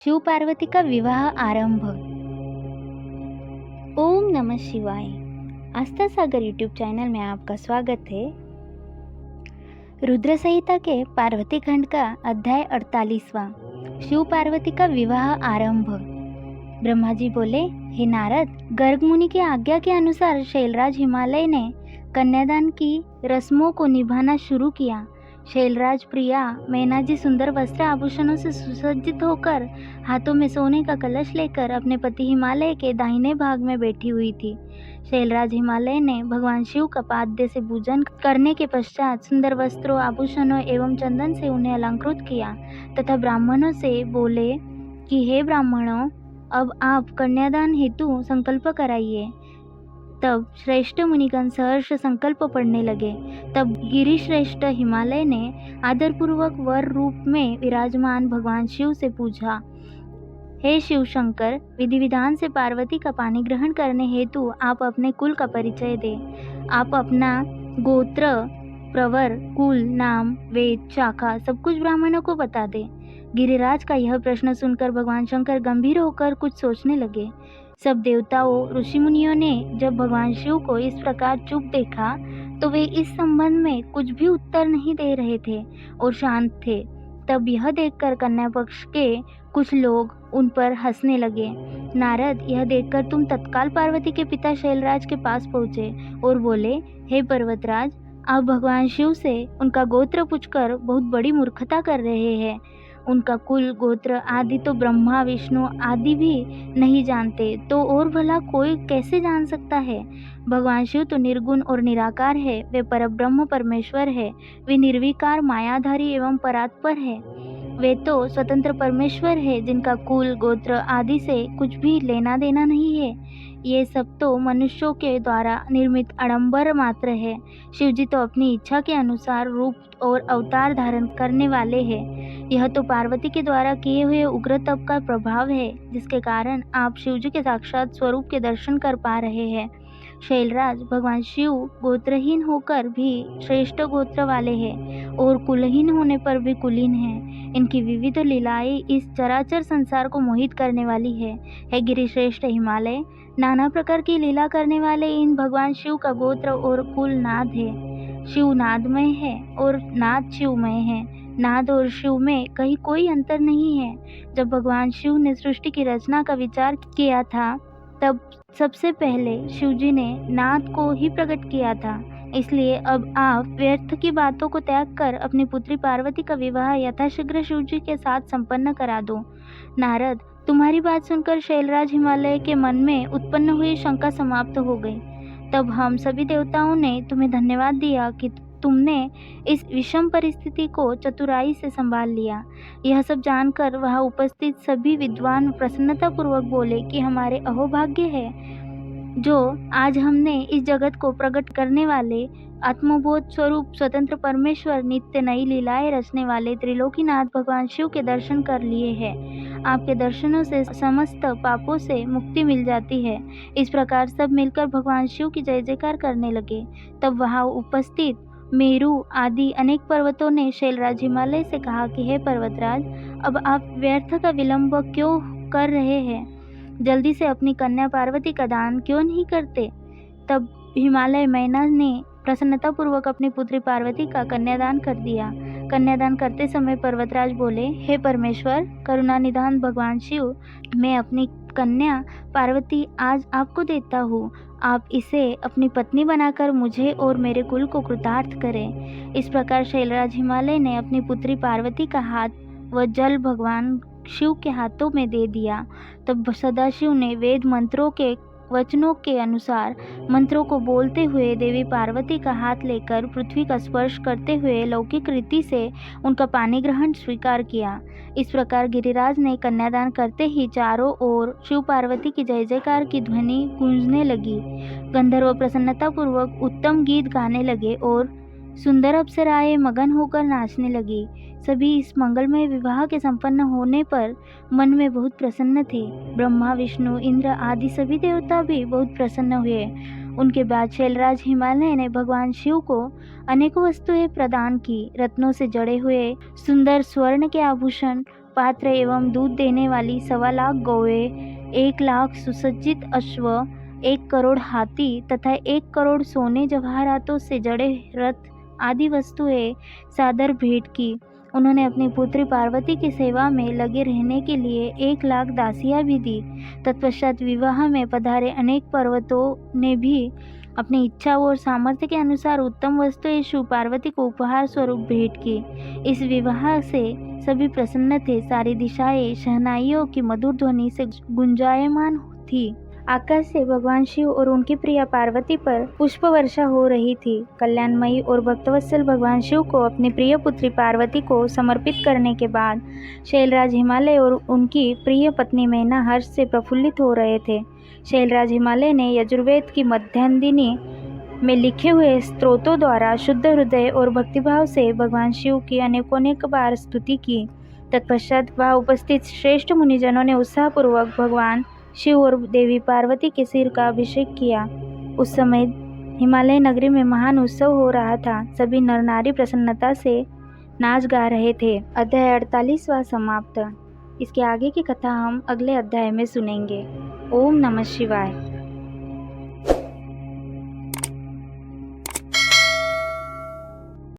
शिव पार्वती का विवाह आरंभ। ओम नमः शिवाय। आस्था सागर यूट्यूब चैनल में आपका स्वागत है। रुद्र संहिता के पार्वती खंड का अध्याय 48वां। शिव पार्वती का विवाह आरंभ। ब्रह्मा जी बोले, हे नारद, गर्ग मुनि की आज्ञा के अनुसार शैलराज हिमालय ने कन्यादान की रस्मों को निभाना शुरू किया। शैलराज प्रिया मैना जी सुंदर वस्त्र आभूषणों से सुसज्जित होकर हाथों में सोने का कलश लेकर अपने पति हिमालय के दाहिने भाग में बैठी हुई थी। शैलराज हिमालय ने भगवान शिव का पाद्य से पूजन करने के पश्चात सुंदर वस्त्रों, आभूषणों एवं चंदन से उन्हें अलंकृत किया तथा ब्राह्मणों से बोले कि हे ब्राह्मणों, अब आप कन्यादान हेतु संकल्प कराइए। तब श्रेष्ठ मुनिगण सहर्ष संकल्प पढ़ने लगे। तब गिरिश्रेष्ठ हिमालय ने आदरपूर्वक वर रूप में विराजमान भगवान शिव से पूछा, हे शिव शंकर, विधि विधान से पार्वती का पानी ग्रहण करने हेतु आप अपने कुल का परिचय दें। आप अपना गोत्र, प्रवर, कुल, नाम, वेद, शाखा सब कुछ ब्राह्मणों को बता दें। गिरिराज का यह प्रश्न सुनकर भगवान शंकर गंभीर होकर कुछ सोचने लगे। सब देवताओं, ऋषि मुनियों ने जब भगवान शिव को इस प्रकार चुप देखा तो वे इस संबंध में कुछ भी उत्तर नहीं दे रहे थे और शांत थे। तब यह देखकर कन्या पक्ष के कुछ लोग उन पर हंसने लगे। नारद, यह देखकर तुम तत्काल पार्वती के पिता शैलराज के पास पहुँचे और बोले, हे पर्वतराज, आप भगवान शिव से उनका गोत्र पूछकर बहुत बड़ी मूर्खता कर रहे हैं। उनका कुल, गोत्र आदि तो ब्रह्मा, विष्णु आदि भी नहीं जानते, तो और भला कोई कैसे जान सकता है। भगवान शिव तो निर्गुण और निराकार है, वे परब्रह्म परमेश्वर है। वे निर्विकार, मायाधारी एवं परात्पर है। वे तो स्वतंत्र परमेश्वर है, जिनका कुल, गोत्र आदि से कुछ भी लेना देना नहीं है। ये सब तो मनुष्यों के द्वारा निर्मित आडंबर मात्र है। शिवजी तो अपनी इच्छा के अनुसार रूप और अवतार धारण करने वाले हैं। यह तो पार्वती के द्वारा किए हुए उग्र तप का प्रभाव है, जिसके कारण आप शिवजी के साक्षात स्वरूप के दर्शन कर पा रहे हैं। शैलराज, भगवान शिव गोत्रहीन होकर भी श्रेष्ठ गोत्र वाले हैं और कुलहीन होने पर भी कुलीन हैं। इनकी विविध लीलाएं इस चराचर संसार को मोहित करने वाली है। हे गिरिश्रेष्ठ हिमालय, नाना प्रकार की लीला करने वाले इन भगवान शिव का गोत्र और कुल नाद है। शिव नादमय है और नाद शिवमय है। नाद और शिव में कहीं कोई अंतर नहीं है। जब भगवान शिव ने सृष्टि की रचना का विचार किया था, तब सबसे पहले शिवजी ने नाद को ही प्रकट किया था। इसलिए अब आप व्यर्थ की बातों को त्याग कर अपनी पुत्री पार्वती का विवाह यथाशीघ्र शिवजी के साथ संपन्न करा दो। नारद, तुम्हारी बात सुनकर शैलराज हिमालय के मन में उत्पन्न हुई शंका समाप्त हो गई। तब हम सभी देवताओं ने तुम्हें धन्यवाद दिया कि तुमने इस विषम परिस्थिति को चतुराई से संभाल लिया। यह सब जानकर वहां उपस्थित सभी विद्वान प्रसन्नतापूर्वक बोले कि हमारे अहोभाग्य है जो आज हमने इस जगत को प्रकट करने वाले आत्मबोध स्वरूप स्वतंत्र परमेश्वर, नित्य नई लीलाएं रचने वाले त्रिलोकीनाथ भगवान शिव के दर्शन कर लिए हैं। आपके दर्शनों से समस्त पापों से मुक्ति मिल जाती है। इस प्रकार सब मिलकर भगवान शिव की जय जयकार करने लगे। तब वहां उपस्थित मेरु आदि अनेक पर्वतों ने शैलराज हिमालय से कहा कि हे पर्वतराज, अब आप व्यर्थ का विलंब क्यों कर रहे हैं? जल्दी से अपनी कन्या पार्वती का दान क्यों नहीं करते? तब हिमालय मैना ने प्रसन्नतापूर्वक अपनी पुत्री पार्वती का कन्यादान कर दिया। कन्यादान करते समय पर्वतराज बोले, हे परमेश्वर, करुणा निधान भगवान शिव, मैं अपनी कन्या पार्वती आज आपको देता हूँ। आप इसे अपनी पत्नी बनाकर मुझे और मेरे कुल को कृतार्थ करें। इस प्रकार शैलराज हिमालय ने अपनी पुत्री पार्वती का हाथ व जल भगवान शिव के हाथों में दे दिया। तब सदाशिव ने वेद मंत्रों के वचनों के अनुसार मंत्रों को बोलते हुए देवी पार्वती का हाथ लेकर पृथ्वी का स्पर्श करते हुए लौकिक रीति से उनका पानी ग्रहण स्वीकार किया। इस प्रकार गिरिराज ने कन्यादान करते ही चारों ओर शिव पार्वती की जय जयकार की ध्वनि गूंजने लगी। गंधर्व प्रसन्नतापूर्वक उत्तम गीत गाने लगे और सुंदर अप्सराएं मगन होकर नाचने लगी। सभी इस मंगलमय विवाह के संपन्न होने पर मन में बहुत प्रसन्न थे। ब्रह्मा, विष्णु, इंद्र आदि सभी देवता भी बहुत प्रसन्न हुए। उनके बाद शैलराज हिमालय ने भगवान शिव को अनेकों वस्तुएं प्रदान की। रत्नों से जड़े हुए सुंदर स्वर्ण के आभूषण, पात्र एवं दूध देने वाली 1.25 लाख गौएं, 1 लाख सुसज्जित अश्व, 1 करोड़ हाथी तथा 1 करोड़ सोने जवाहरातों से जड़े रथ आदि वस्तुएं सादर भेंट की। उन्होंने अपनी पुत्री पार्वती की सेवा में लगे रहने के लिए 1 लाख दासियां भी दी। तत्पश्चात विवाह में पधारे अनेक पर्वतों ने भी अपनी इच्छाओं और सामर्थ्य के अनुसार उत्तम वस्तुएं शिव पार्वती को उपहार स्वरूप भेंट की। इस विवाह से सभी प्रसन्न थे। सारी दिशाएं शहनाइयों की मधुर ध्वनि से गुंजायमान थी। आकाश से भगवान शिव और उनकी प्रिया पार्वती पर पुष्प वर्षा हो रही थी। कल्याणमयी और भक्तवत्सल भगवान शिव को अपनी प्रिय पुत्री पार्वती को समर्पित करने के बाद शैलराज हिमालय और उनकी प्रिय पत्नी मैना हर्ष से प्रफुल्लित हो रहे थे। शैलराज हिमालय ने यजुर्वेद की मध्यांदिनी में लिखे हुए स्तोत्रों द्वारा शुद्ध हृदय और भक्तिभाव से भगवान शिव की अनेकों बार स्तुति की। तत्पश्चात वहाँ उपस्थित श्रेष्ठ मुनिजनों ने उत्साहपूर्वक भगवान शिव और देवी पार्वती के सिर का अभिषेक किया। उस समय हिमालय नगरी में महान उत्सव हो रहा था। सभी नर नारी प्रसन्नता से नाच गा रहे थे। अध्याय 48वां समाप्त। इसके आगे की कथा हम अगले अध्याय में सुनेंगे। ओम नमः शिवाय।